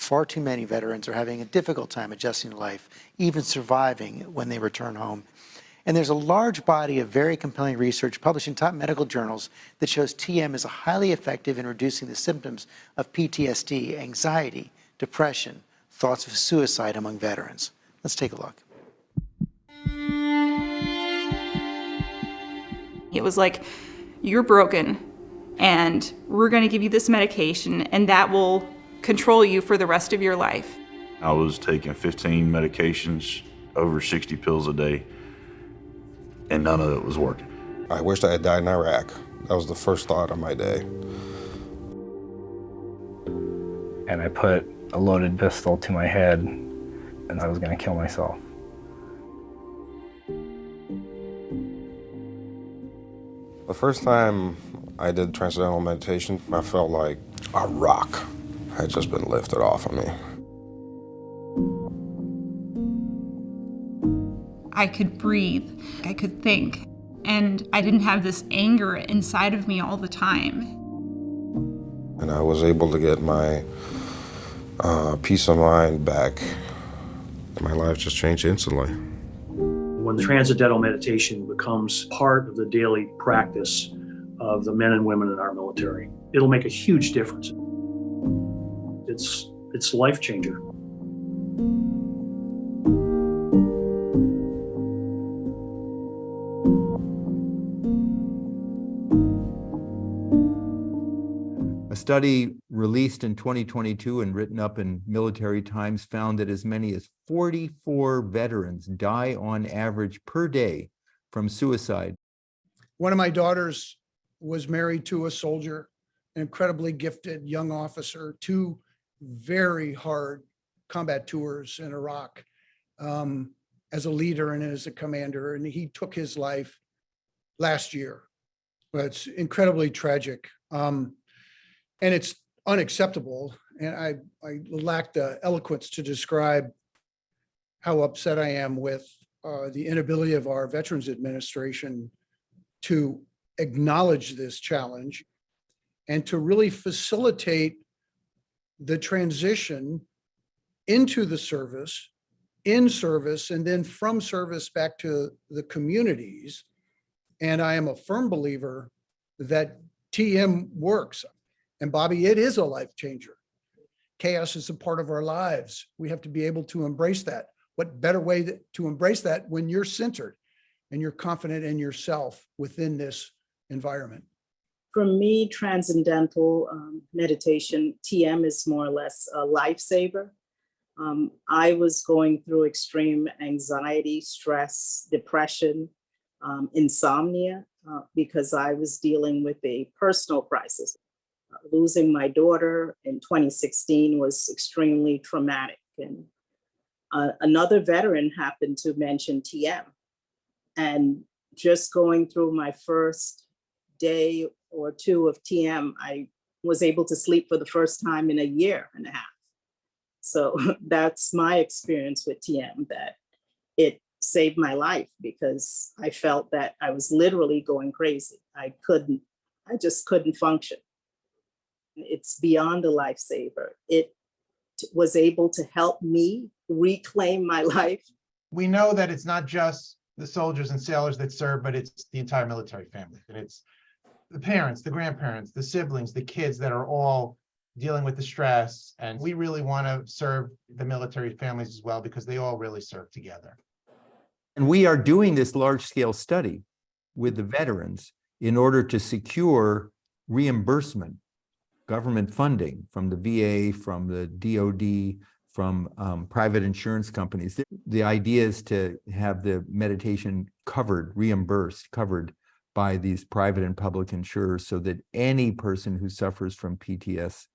far too many veterans are having a difficult time adjusting to life, even surviving when they return home. And there's a large body of very compelling research published in top medical journals that shows TM is highly effective in reducing the symptoms of PTSD, anxiety, depression, thoughts of suicide among veterans. Let's take a look. It was like, you're broken, and we're going to give you this medication, and that will control you for the rest of your life. I was taking 15 medications, over 60 pills a day, and none of it was working. I wished I had died in Iraq. That was the first thought of my day. And I put a loaded pistol to my head, and I was going to kill myself. The first time I did transcendental meditation, I felt like a rock had just been lifted off of me. I could breathe, I could think, and I didn't have this anger inside of me all the time. And I was able to get my peace of mind back. And my life just changed instantly. When the transcendental meditation becomes part of the daily practice of the men and women in our military, it'll make a huge difference. It's a life changer. A study released in 2022 and written up in Military Times found that as many as 44 veterans die on average per day from suicide. One of my daughters was married to a soldier, an incredibly gifted young officer, 2 very hard combat tours in Iraq as a leader and as a commander, and he took his life last year. But it's incredibly tragic. And it's unacceptable. And I lack the eloquence to describe how upset I am with the inability of our Veterans Administration to acknowledge this challenge and to really facilitate the transition into the service, in service, and then from service back to the communities. And I am a firm believer that TM works. And Bobby, it is a life changer. Chaos is a part of our lives. We have to be able to embrace that. What better way to embrace that when you're centered and you're confident in yourself within this environment? For me, transcendental meditation, TM, is more or less a lifesaver. I was going through extreme anxiety, stress, depression, insomnia, because I was dealing with a personal crisis. Losing my daughter in 2016 was extremely traumatic. And another veteran happened to mention TM. And just going through my first day or 2 of TM, I was able to sleep for the first time in a year and a half. So that's my experience with TM, that it saved my life because I felt that I was literally going crazy. I just couldn't function. It's beyond a lifesaver. It was able to help me reclaim my life. We know that it's not just the soldiers and sailors that serve, but it's the entire military family. And it's the parents, the grandparents, the siblings, the kids that are all dealing with the stress. And we really want to serve the military families as well, because they all really serve together. And we are doing this large-scale study with the veterans in order to secure reimbursement, government funding from the VA, from the DOD, from private insurance companies. The idea is to have the meditation covered, reimbursed, covered by these private and public insurers so that any person who suffers from PTS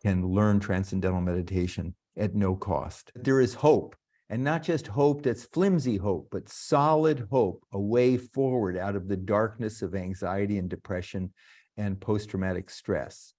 can learn transcendental meditation at no cost. There is hope, and not just hope that's flimsy hope, but solid hope, a way forward out of the darkness of anxiety and depression and post-traumatic stress.